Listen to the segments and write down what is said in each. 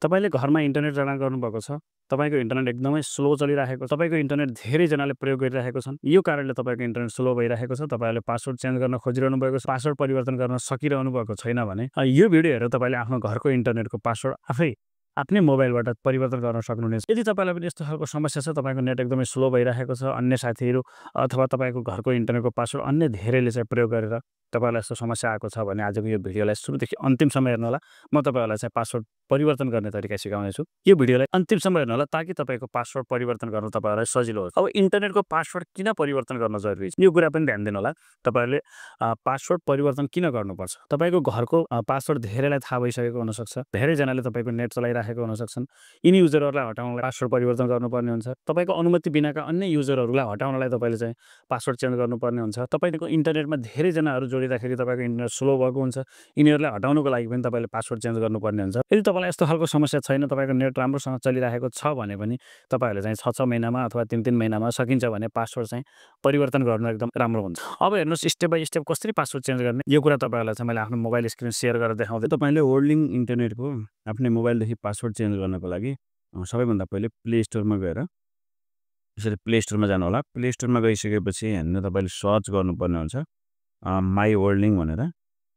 तपाईँले घरमा इन्टरनेट जडान गर्नुभएको छ। तपाईँको इन्टरनेट एकदमै स्लो चलिरहेको छ। तपाईँको इन्टरनेट धेरैजनाले प्रयोग गरिरहेको छन्। यो कारणले तपाईँको इन्टरनेट स्लो भइरहेको छ। तपाईँहरूले पासवर्ड चेन्ज गर्न खोजिरहनु भएको छ, पासवर्ड परिवर्तन गर्न सकिरहनु भएको छैन भने यो भिडियो हेरेर तपाईँले आफ्नो घरको इन्टरनेटको पासवर्ड आफ्नै मोबाइलबाट परिवर्तन गर्न सक्नुहुनेछ। यदि तपाईँलाई पनि यस्तो खालको समस्या छ, तपाईँको नेट एकदमै स्लो भइरहेको छ, अन्य साथीहरू अथवा तपाईँको घरको इन्टरनेटको पासवर्ड अन्य धेरैले चाहिँ प्रयोग गरेर तपाईँलाई यस्तो समस्या आएको छ भने आजको यो भिडियोलाई सुरुदेखि अन्तिमसम्म हेर्नुहोला। म तपाईँहरूलाई चाहिँ पासवर्ड परिवर्तन गर्ने तरिका सिकाउनेछु। यो भिडियोलाई अन्तिमसम्म हेर्नुहोला ताकि तपाईँको पासवर्ड परिवर्तन गर्न तपाईँहरूलाई सजिलो होस्। अब इन्टरनेटको पासवर्ड किन परिवर्तन गर्न जरुरी छ यो कुरा पनि ध्यान दिनुहोला। तपाईँहरूले पासवर्ड परिवर्तन किन गर्नुपर्छ? तपाईँको घरको पासवर्ड धेरैलाई थाहा भइसकेको हुनसक्छ। धेरैजनाले तपाईँको नेट चलाइराखेको हुनसक्छन्। यिनी युजरहरूलाई हटाउनलाई पासवर्ड परिवर्तन गर्नुपर्ने हुन्छ। तपाईँको अनुमति बिनाका अन्य युजरहरूलाई हटाउनलाई तपाईँले चाहिँ पासवर्ड चेन्ज गर्नुपर्ने हुन्छ। तपाईँको इन्टरनेटमा धेरैजनाहरू जोडिँदाखेरि तपाईँको इन्टरनेट स्लो भएको हुन्छ। यिनीहरूलाई हटाउनुको लागि पनि तपाईँले पासवर्ड चेन्ज गर्नुपर्ने हुन्छ। यदि तपाईँलाई यस्तो खालको समस्या छैन, तपाईँको नेट राम्रोसँग चलिरहेको छ भने पनि तपाईँहरूले चाहिँ 6 महिनामा अथवा 3 महिनामा सकिन्छ भने पासवर्ड चाहिँ परिवर्तन गर्नु एकदम राम्रो हुन्छ। अब हेर्नुहोस् स्टेप बाई स्टेप कसरी पासवर्ड चेन्ज गर्ने यो कुरा तपाईँहरूलाई चाहिँ मैले आफ्नो मोबाइल स्क्रिन सेयर गरेर देखाउँदै। तपाईँले वर्ल्डिङ इन्टरनेटको आफ्नै मोबाइलदेखि पासवर्ड चेन्ज गर्नको लागि सबैभन्दा पहिले प्ले स्टोरमा गएर यसरी प्ले स्टोरमा जानु होला। प्ले स्टोरमा गइसकेपछि यहाँनिर तपाईँले सर्च गर्नुपर्ने हुन्छ माई वर्ल्डिङ भनेर।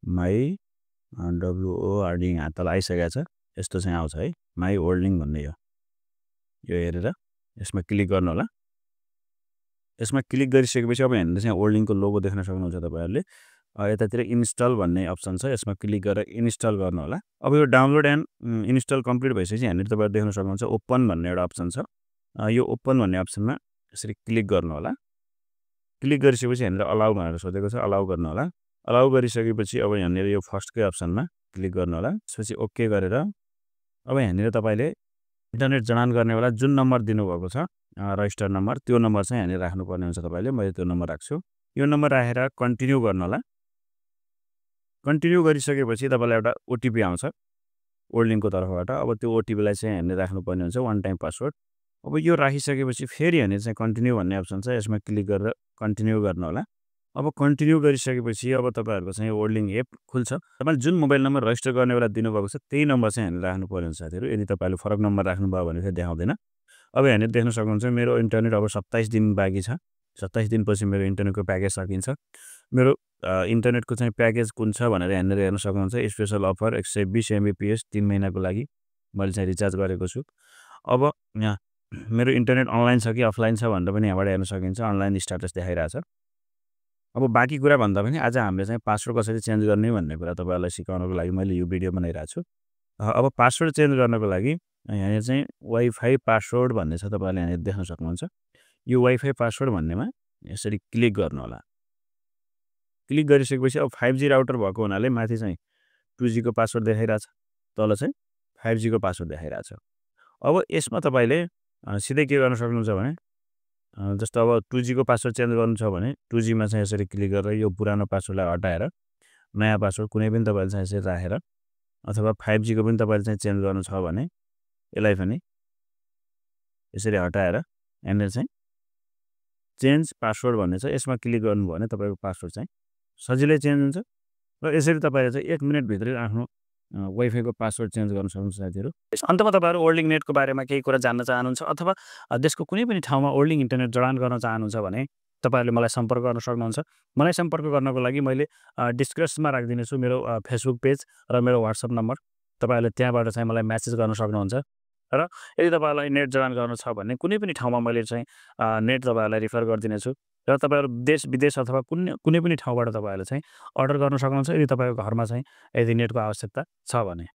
माई WORD यहाँ तल आइसकेको छ। यस्तो चाहिँ आउँछ है, माई वर्ल्डिङ भन्ने यो हेरेर यसमा क्लिक गर्नु होला। यसमा क्लिक गरिसकेपछि अब यहाँनिर चाहिँ वर्ल्डिङको लोगो देख्न सक्नुहुन्छ तपाईँहरूले। यतातिर इन्स्टल भन्ने अप्सन छ, यसमा क्लिक गरेर इन्स्टल गर्नु होला। अब यो डाउनलोड एन्ड इन्स्टल कम्प्लिट भइसकेपछि यहाँनिर तपाईँहरू देख्न सक्नुहुन्छ ओपन भन्ने एउटा अप्सन छ। यो ओपन भन्ने अप्सनमा यसरी क्लिक गर्नु होला। क्लिक गरिसकेपछि यहाँनिर अलाउ भनेर सोधेको छ, अलाउ गर्नु होला। अलाउ गरिसकेपछि अब यहाँनिर यो फर्स्टकै अप्सनमा क्लिक गर्नु होला। त्यसपछि ओके गरेर अब यहाँनिर तपाईँले इन्टरनेट जडान गर्ने बेला जुन नम्बर दिनुभएको छ रजिस्टर नम्बर, त्यो नम्बर चाहिँ यहाँनिर राख्नुपर्ने हुन्छ तपाईँले। मैले त्यो नम्बर राख्छु। यो नम्बर राखेर कन्टिन्यू गर्नु होला। कन्टिन्यू गरिसकेपछि तपाईँलाई एउटा ओटिपी आउँछ वर्ल्डिङको तर्फबाट। अब त्यो ओटिपीलाई चाहिँ यहाँनिर राख्नुपर्ने हुन्छ, वान टाइम पासवर्ड। अब यो राखिसकेपछि फेरि यहाँनिर चाहिँ कन्टिन्यू भन्ने अप्सन छ, यसमा क्लिक गरेर कन्टिन्यू गर्नु होला। अब कन्टिन्यू गरिसकेपछि अब तपाईँहरूको चाहिँ वर्ल्डिङ एप खुल्छ। तपाईँले जुन मोबाइल नम्बर रजिस्टर गर्ने बेला दिनुभएको छ त्यही नम्बर चाहिँ यहाँनिर राख्नुपर्ने हुन्छ साथीहरू। यदि तपाईँले फरक नम्बर राख्नुभयो भने चाहिँ देखाउँदैन। अब यहाँनिर देख्न सक्नुहुन्छ मेरो इन्टरनेट अब 27 दिन बाँकी छ। 27 दिनपछि मेरो इन्टरनेटको प्याकेज सकिन्छ। मेरो इन्टरनेटको चाहिँ प्याकेज कुन छ भनेर यहाँनिर हेर्न सक्नुहुन्छ। स्पेसल अफर 120 MBPS 3 महिनाको लागि मैले चाहिँ रिचार्ज गरेको छु। अब यहाँ मेरो इन्टरनेट अनलाइन छ कि अफलाइन छ भनेर पनि यहाँबाट हेर्न सकिन्छ। अनलाइन स्ट्याटस देखाइरहेछ। अब बाँकी कुरा भन्दा पनि आज हामीले चाहिँ पासवर्ड कसरी चेन्ज गर्ने भन्ने कुरा तपाईँहरूलाई सिकाउनको लागि मैले यो भिडियो बनाइरहेको छु। अब पासवर्ड चेन्ज गर्नको लागि यहाँनिर चाहिँ वाइफाई पासवर्ड भन्ने छ, तपाईँहरूले यहाँनिर देख्न सक्नुहुन्छ। यो वाइफाई पासवर्ड भन्नेमा यसरी क्लिक गर्नु होला। क्लिक गरिसकेपछि अब 5G राउटर भएको हुनाले माथि चाहिँ 2G को पासवर्ड देखाइरहेछ, तल चाहिँ 5G को पासवर्ड देखाइरहेछ। अब यसमा तपाईँले सिधै के गर्न सक्नुहुन्छ भने जस्तो अब 2G को पासवर्ड चेन्ज गर्नु छ भने 2G मा चाहिँ यसरी क्लिक गरेर यो पुरानो पासवर्डलाई हटाएर नयाँ पासवर्ड कुनै पनि तपाईँले चाहिँ यसरी राखेर, अथवा 5G को पनि तपाईँले चाहिँ चेन्ज गर्नु छ भने यसलाई पनि यसरी हटाएर यहाँनिर चाहिँ चेन्ज पासवर्ड भन्ने छ, यसमा क्लिक गर्नुभयो भने तपाईँको पासवर्ड चाहिँ सजिलै चेन्ज हुन्छ। र यसरी तपाईँले चाहिँ 1 मिनेटभित्रै आफ्नो वाइफाईको पासवर्ड चेन्ज गर्न सक्नुहुन्छ साथीहरू। अन्तमा तपाईँहरू वर्ल्डिङ नेटको बारेमा केही कुरा जान्न चाहनुहुन्छ अथवा देशको कुनै पनि ठाउँमा वर्ल्डिङ इन्टरनेट जडान गर्न चाहनुहुन्छ भने तपाईँहरूले मलाई सम्पर्क गर्न सक्नुहुन्छ। मलाई सम्पर्क गर्नको लागि मैले डिस्क्रिप्सनमा राखिदिनेछु मेरो फेसबुक पेज र मेरो वाट्सएप नम्बर। तपाईँहरूले त्यहाँबाट चाहिँ मलाई मेसेज गर्न सक्नुहुन्छ। र यदि तपाईँहरूलाई नेट जडान गर्नु छ भने कुनै पनि ठाउँमा मैले चाहिँ नेट तपाईँहरूलाई रिफर गरिदिनेछु। र तपाईँहरू देश विदेश अथवा कुनै पनि ठाउँबाट तपाईँहरूले चाहिँ अर्डर गर्न सक्नुहुन्छ यदि तपाईँको घरमा चाहिँ यदि नेटको आवश्यकता छ भने।